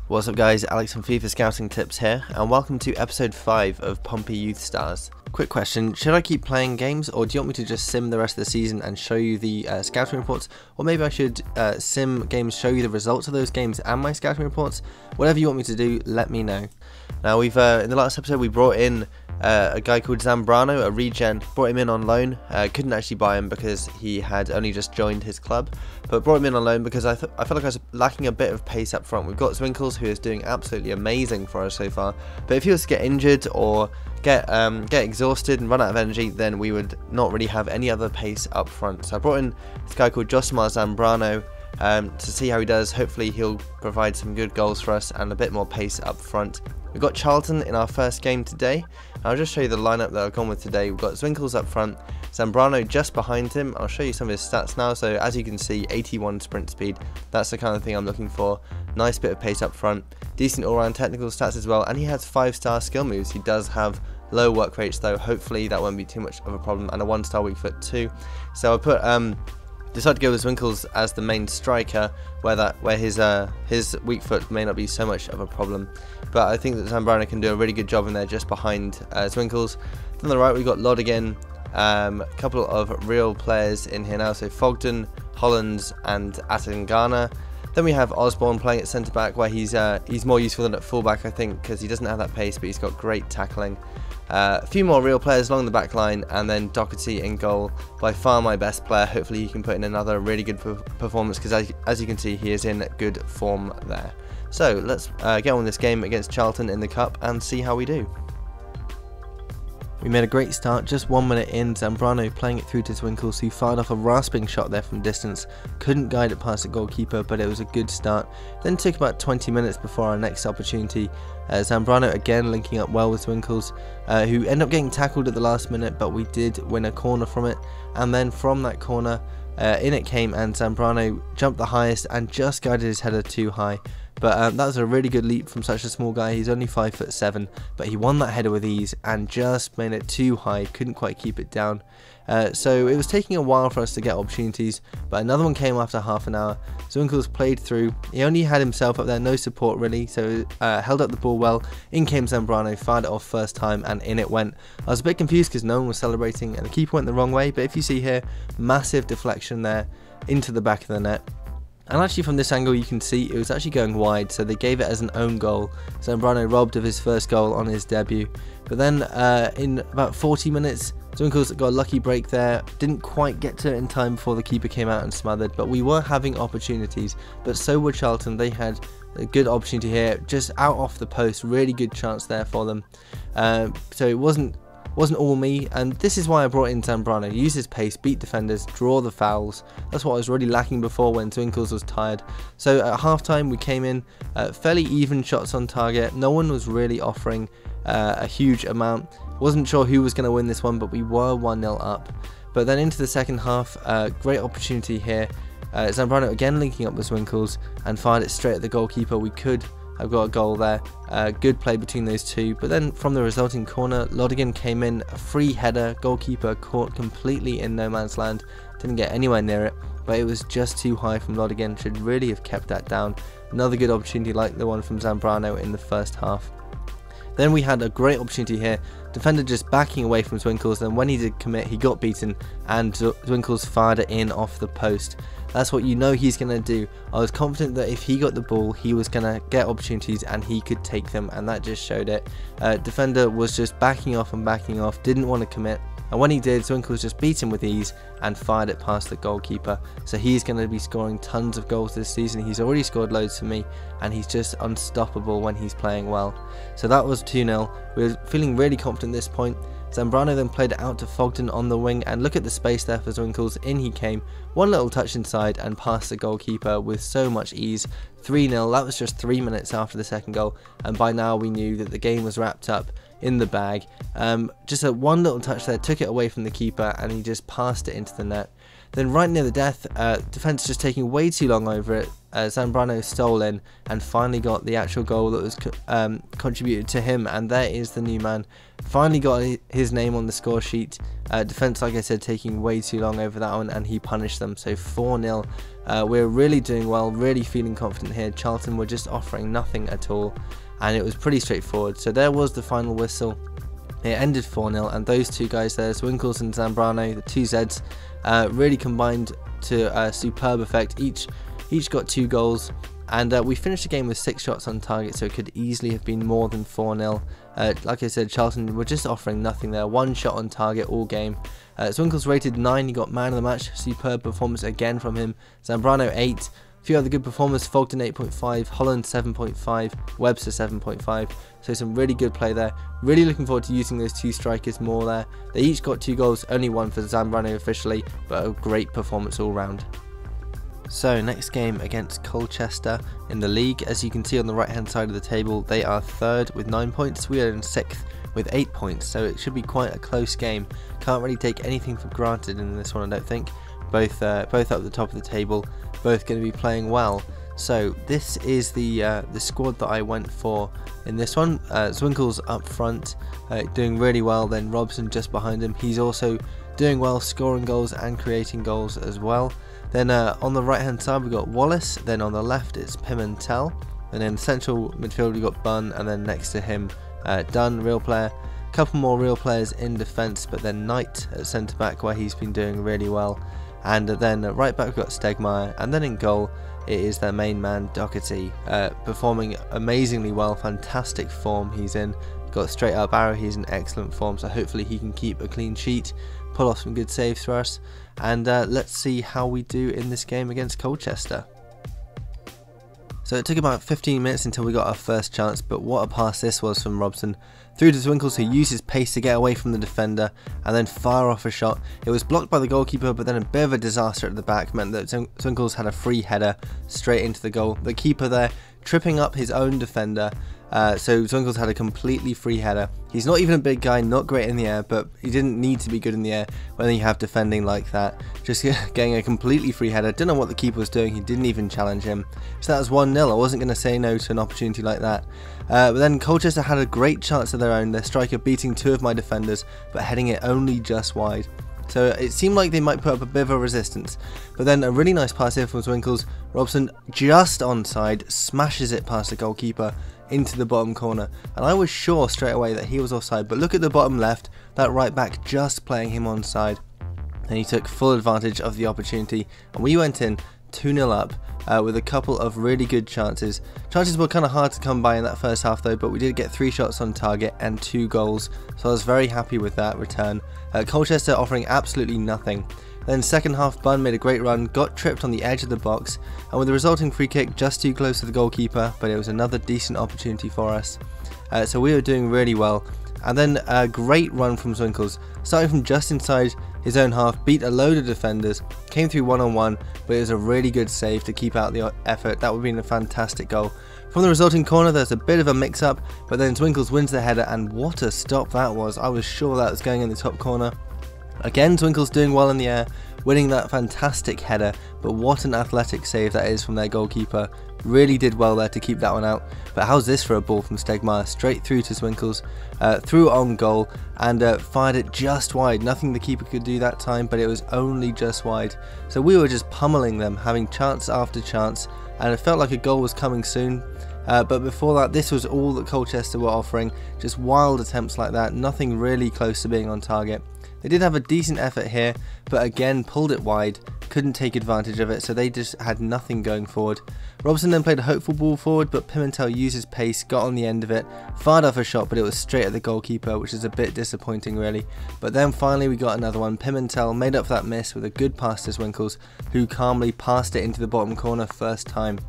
What's up guys, Alex from FIFA Scouting Tips here, and welcome to episode 5 of Pompey Youth Stars. Quick question, should I keep playing games, or do you want me to just sim the rest of the season and show you the scouting reports, or maybe I should sim games, show you the results of those games and my scouting reports? Whatever you want me to do, let me know. Now we've, in the last episode we brought in a guy called Zambrano, a regen, brought him in on loan. Couldn't actually buy him because he had only just joined his club, but brought him in on loan because I felt like I was lacking a bit of pace up front. We've got Zwinkels, who is doing absolutely amazing for us so far, but if he was to get injured or get exhausted and run out of energy, then we would not really have any other pace up front. So I brought in this guy called Josimar Zambrano to see how he does. Hopefully he'll provide some good goals for us and a bit more pace up front. We've got Charlton in our first game today. I'll just show you the lineup that I've gone with today. We've got Zwinkels up front, Zambrano just behind him. I'll show you some of his stats now. So as you can see, 81 sprint speed, that's the kind of thing I'm looking for. Nice bit of pace up front, decent all-round technical stats as well, and he has 5-star skill moves. He does have low work rates though, hopefully that won't be too much of a problem, and a 1-star weak foot too. So I put decided to go with Zwinkels as the main striker, where his weak foot may not be so much of a problem, but I think that Zambrano can do a really good job in there just behind Zwinkels. Then on the right we've got Lodigan, a couple of real players in here now, so Fogden, Hollands and Atangana. Then we have Osborne playing at centre back, where he's more useful than at full back, I think, because he doesn't have that pace, but he's got great tackling. A few more real players along the back line, and then Doherty in goal, by far my best player. Hopefully he can put in another really good performance, because as you can see, he is in good form there. So let's get on with this game against Charlton in the Cup and see how we do. We made a great start, just 1 minute in. Zambrano playing it through to Zwinkels, who fired off a rasping shot there from distance. Couldn't guide it past the goalkeeper, but it was a good start. Then took about 20 minutes before our next opportunity. Zambrano again linking up well with Zwinkels, who ended up getting tackled at the last minute, but we did win a corner from it. And then from that corner, in it came, and Zambrano jumped the highest and just guided his header too high. But that was a really good leap from such a small guy. He's only 5'7", but he won that header with ease and just made it too high, couldn't quite keep it down. So it was taking a while for us to get opportunities, but another one came after half an hour. Zwinkels played through, he only had himself up there, no support really, so held up the ball well. In came Zambrano, fired it off first time, and in it went. I was a bit confused because no one was celebrating and the keeper went the wrong way, but if you see here, massive deflection there into the back of the net. And actually from this angle you can see it was actually going wide, so they gave it as an own goal. Zambrano robbed of his first goal on his debut. But then in about 40 minutes, Zwinkels got a lucky break there, didn't quite get to it in time before the keeper came out and smothered, but we were having opportunities, but so were Charlton. They had a good opportunity here, just out off the post, really good chance there for them. So it wasn't all me, and this is why I brought in Zambrano. Use his pace, beat defenders, draw the fouls. That's what I was really lacking before when Zwinkels was tired. So at half time we came in, fairly even shots on target. No one was really offering a huge amount. Wasn't sure who was going to win this one, but we were 1-0 up. But then into the second half, great opportunity here. Zambrano again linking up with Zwinkels and fired it straight at the goalkeeper. We could have got a goal there. Good play between those two, but then from the resulting corner, Lodigan came in, a free header, goalkeeper caught completely in no man's land, didn't get anywhere near it, but it was just too high from Lodigan, should really have kept that down. Another good opportunity like the one from Zambrano in the first half. Then we had a great opportunity here, defender just backing away from Zwinkels, and when he did commit he got beaten and Zwinkels fired it in off the post. That's what you know he's going to do. I was confident that if he got the ball he was going to get opportunities and he could take them, and that just showed it. Defender was just backing off and backing off, didn't want to commit, and when he did, Zwinkels just beat him with ease and fired it past the goalkeeper. So he's going to be scoring tons of goals this season. He's already scored loads for me, and he's just unstoppable when he's playing well. So that was 2-0. We were feeling really confident at this point. Zambrano then played it out to Fogden on the wing, and look at the space there for Zwinkels. In he came, one little touch inside and past the goalkeeper with so much ease. 3-0, that was just 3 minutes after the second goal, and by now we knew that the game was wrapped up, in the bag. Just a one little touch there, took it away from the keeper, and he just passed it into the net. Then right near the death, defence just taking way too long over it. Zambrano stole in and finally got the actual goal that was contributed to him, and there is the new man. Finally got his name on the score sheet. Defence, like I said, taking way too long over that one, and he punished them. So 4-0. We're really doing well, really feeling confident here. Charlton were just offering nothing at all, and it was pretty straightforward. So there was the final whistle. It ended 4-0, and those two guys there, Zwinkels and Zambrano, the two Zs, really combined to a superb effect. Each got 2 goals, and we finished the game with 6 shots on target, so it could easily have been more than 4-0. Like I said, Charlton were just offering nothing there. 1 shot on target all game. Zwinkels rated 9, he got man of the match. Superb performance again from him. Zambrano 8. A few other good performers, Fogden 8.5, Holland 7.5, Webster 7.5, so some really good play there. Really looking forward to using those 2 strikers more there. They each got 2 goals, only 1 for Zambrano officially, but a great performance all round. So next game against Colchester in the league. As you can see on the right hand side of the table, they are 3rd with 9 points, we are in 6th with 8 points, so it should be quite a close game. Can't really take anything for granted in this one, I don't think. Both up the top of the table, both going to be playing well. So this is the squad that I went for in this one. Zwinkels up front, doing really well. Then Robson just behind him. He's also doing well, scoring goals and creating goals as well. Then on the right hand side we've got Wallace. Then on the left it's Pimentel. And then central midfield we've got Bunn, and then next to him Dunn, real player. Couple more real players in defence, but then Knight at centre back, where he's been doing really well. And then right back we've got Stegmaier, and then in goal it is their main man Doherty, performing amazingly well. Fantastic form he's in. Got straight up arrow, he's in excellent form, so hopefully he can keep a clean sheet, pull off some good saves for us, and let's see how we do in this game against Colchester. So it took about 15 minutes until we got our first chance, but what a pass this was from Robson. Through to Zwinkels, who used his pace to get away from the defender and then fire off a shot. It was blocked by the goalkeeper, but then a bit of a disaster at the back meant that Zwinkels had a free header straight into the goal. The keeper there tripping up his own defender, so Zwinkels had a completely free header. He's not even a big guy, not great in the air, but he didn't need to be good in the air when you have defending like that. Just getting a completely free header. Don't know what the keeper was doing, he didn't even challenge him. So that was 1-0, I wasn't going to say no to an opportunity like that. But then Colchester had a great chance of their own, their striker beating 2 of my defenders, but heading it only just wide. So it seemed like they might put up a bit of a resistance, but then a really nice pass here from Zwinkels. Robson, just onside, smashes it past the goalkeeper into the bottom corner, and I was sure straight away that he was offside, but look at the bottom left, that right back just playing him onside, and he took full advantage of the opportunity, and we went in 2-0 up with a couple of really good chances. Chances were kind of hard to come by in that first half though, but we did get 3 shots on target and 2 goals, so I was very happy with that return. Colchester offering absolutely nothing. Then second half, Bunn made a great run, got tripped on the edge of the box, and with the resulting free kick just too close to the goalkeeper, but it was another decent opportunity for us. So we were doing really well. And then a great run from Zwinkels, starting from just inside his own half, beat a load of defenders, came through one-on-one, but it was a really good save to keep out the effort. That would have been a fantastic goal. From the resulting corner, there's a bit of a mix-up, but then Zwinkels wins the header, and what a stop that was. I was sure that was going in the top corner. Again, Zwinkels doing well in the air, winning that fantastic header, but what an athletic save that is from their goalkeeper. Really did well there to keep that one out. But how's this for a ball from Stegmaier? Straight through to Zwinkels, through on goal, and fired it just wide. Nothing the keeper could do that time, but it was only just wide. So we were just pummeling them, having chance after chance, and it felt like a goal was coming soon. But before that, this was all that Colchester were offering, just wild attempts like that, nothing really close to being on target. They did have a decent effort here, but again pulled it wide, couldn't take advantage of it, so they just had nothing going forward. Robson then played a hopeful ball forward, but Pimentel used his pace, got on the end of it, fired off a shot, but it was straight at the goalkeeper, which is a bit disappointing really. But then finally we got another one. Pimentel made up for that miss with a good pass to Zwinkels, who calmly passed it into the bottom corner first time.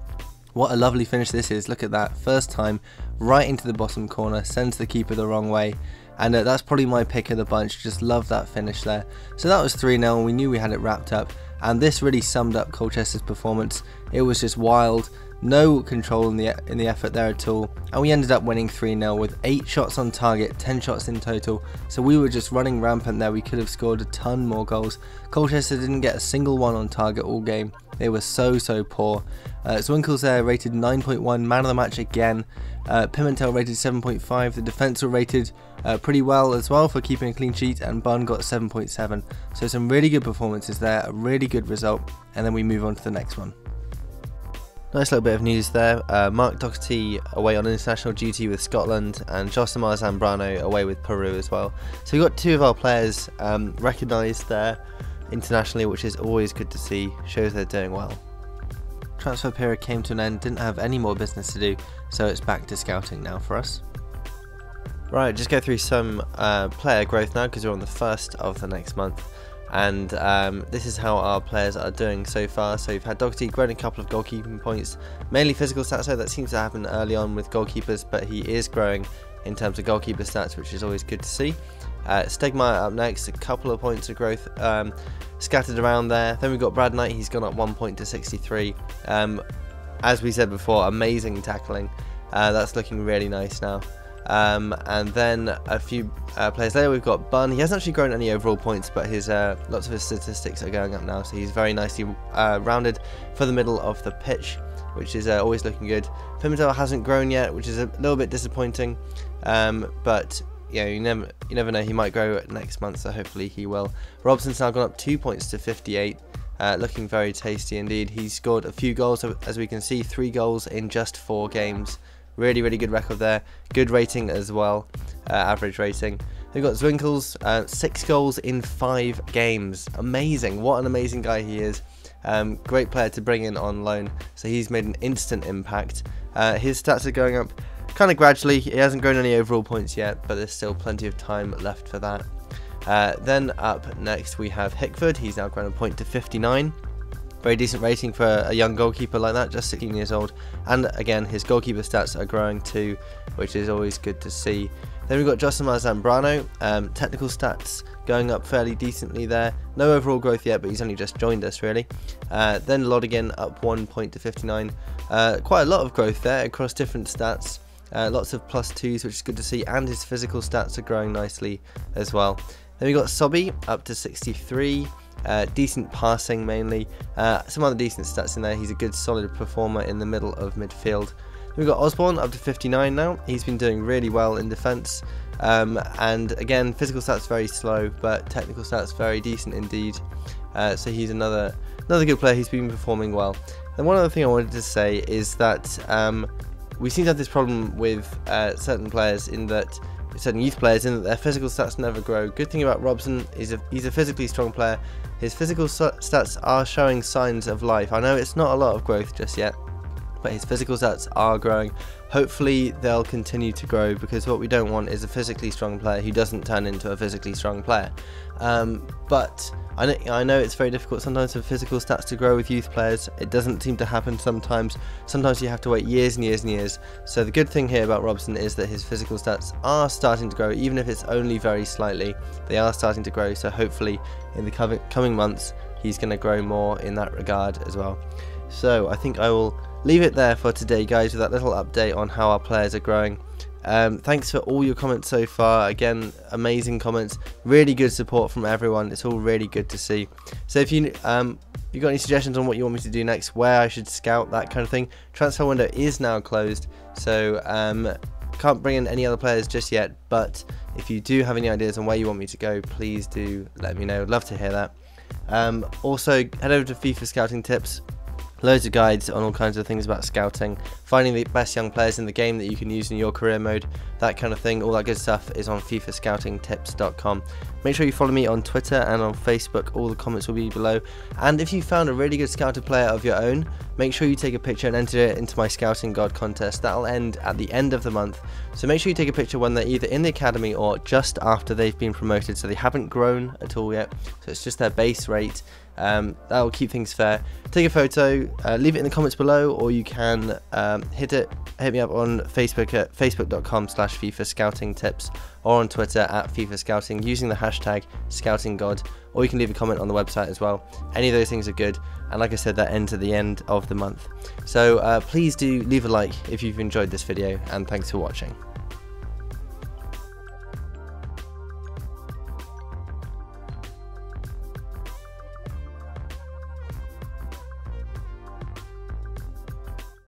What a lovely finish this is, look at that, first time, right into the bottom corner, sends the keeper the wrong way. And that's probably my pick of the bunch, just love that finish there. So that was 3-0, and we knew we had it wrapped up. And this really summed up Colchester's performance. It was just wild, no control in the effort there at all, and we ended up winning 3-0 with 8 shots on target, 10 shots in total. So we were just running rampant there. We could have scored a ton more goals. Colchester didn't get a single one on target all game. They were so poor. Zwinkels there rated 9.1, man of the match again. Pimentel rated 7.5. The defence were rated pretty well as well for keeping a clean sheet, and Bunn got 7.7. So some really good performances there, a really good result, and then we move on to the next one. Nice little bit of news there. Mark Doherty away on international duty with Scotland, and Josimar Zambrano away with Peru as well. So we got 2 of our players recognised there internationally, which is always good to see, shows they're doing well. Transfer period came to an end, didn't have any more business to do, so it's back to scouting now for us. Right, just go through some player growth now, because we're on the 1st of the next month, and this is how our players are doing so far. So we've had Doherty grown a couple of goalkeeping points, mainly physical stats, so that seems to happen early on with goalkeepers, but he is growing in terms of goalkeeper stats, which is always good to see. Stegmaier up next, a couple of points of growth scattered around there. Then we've got Brad Knight, he's gone up 1 point to 63. As we said before, amazing tackling. That's looking really nice now. And then a few players later, we've got Bunn. He hasn't actually grown any overall points, but his lots of his statistics are going up now, so he's very nicely rounded for the middle of the pitch, which is always looking good. Pimentel hasn't grown yet, which is a little bit disappointing, but yeah, you never know, he might grow next month, so hopefully he will. Robson's now gone up 2 points to 58, looking very tasty indeed. He's scored a few goals, as we can see, 3 goals in just 4 games. Really good record there. Good rating as well, average rating. We've got Zwinkels, 6 goals in 5 games. Amazing, what an amazing guy he is. Great player to bring in on loan, so he's made an instant impact. His stats are going up kind of gradually. He hasn't grown any overall points yet, but there's still plenty of time left for that. Then up next we have Hickford. He's now grown a point to 59. Very decent rating for a young goalkeeper like that, just 16 years old. And again, his goalkeeper stats are growing too, which is always good to see. Then we've got Josimar Zambrano, technical stats going up fairly decently there. No overall growth yet, but he's only just joined us really. Then Lodigan up 1 point to 59. Quite a lot of growth there across different stats. Lots of +2s, which is good to see, and his physical stats are growing nicely as well. Then we've got Sobby up to 63. Decent passing mainly, some other decent stats in there. He's a good solid performer in the middle of midfield. We've got Osborne up to 59 now. He's been doing really well in defence, and again, physical stats very slow, but technical stats very decent indeed. So he's another good player. He's been performing well. And one other thing I wanted to say is that we seem to have this problem with certain players, in that certain youth players, in that their physical stats never grow. Good thing about Robson is he's a physically strong player. His physical stats are showing signs of life. I know it's not a lot of growth just yet, but his physical stats are growing. Hopefully they'll continue to grow, because what we don't want is a physically strong player who doesn't turn into a physically strong player. But I know it's very difficult sometimes for physical stats to grow with youth players. It doesn't seem to happen sometimes. Sometimes you have to wait years and years and years. So the good thing here about Robson is that his physical stats are starting to grow, even if it's only very slightly. They are starting to grow, so hopefully in the coming months he's going to grow more in that regard as well. So I think I will leave it there for today, guys, with that little update on how our players are growing. Thanks for all your comments so far. Again, amazing comments, really good support from everyone. It's all really good to see. So if you got any suggestions on what you want me to do next, where I should scout, that kind of thing, transfer window is now closed, so can't bring in any other players just yet. But if you do have any ideas on where you want me to go, please do let me know. Love to hear that. Also, head over to FIFA Scouting Tips. Loads of guides on all kinds of things about scouting, finding the best young players in the game that you can use in your career mode, that kind of thing. All that good stuff is on FIFAscoutingtips.com. Make sure you follow me on Twitter and on Facebook. All the comments will be below. And if you found a really good scouted player of your own, make sure you take a picture and enter it into my Scouting God contest. That'll end at the end of the month. So make sure you take a picture when they're either in the academy or just after they've been promoted, so they haven't grown at all yet. So it's just their base rate. That will keep things fair. Take a photo, leave it in the comments below, or you can hit me up on Facebook at facebook.com/FIFA Scouting Tips, or on Twitter at FIFA Scouting using the hashtag ScoutingGod, or you can leave a comment on the website as well. Any of those things are good, and like I said, that ends at the end of the month. So please do leave a like if you've enjoyed this video, and thanks for watching.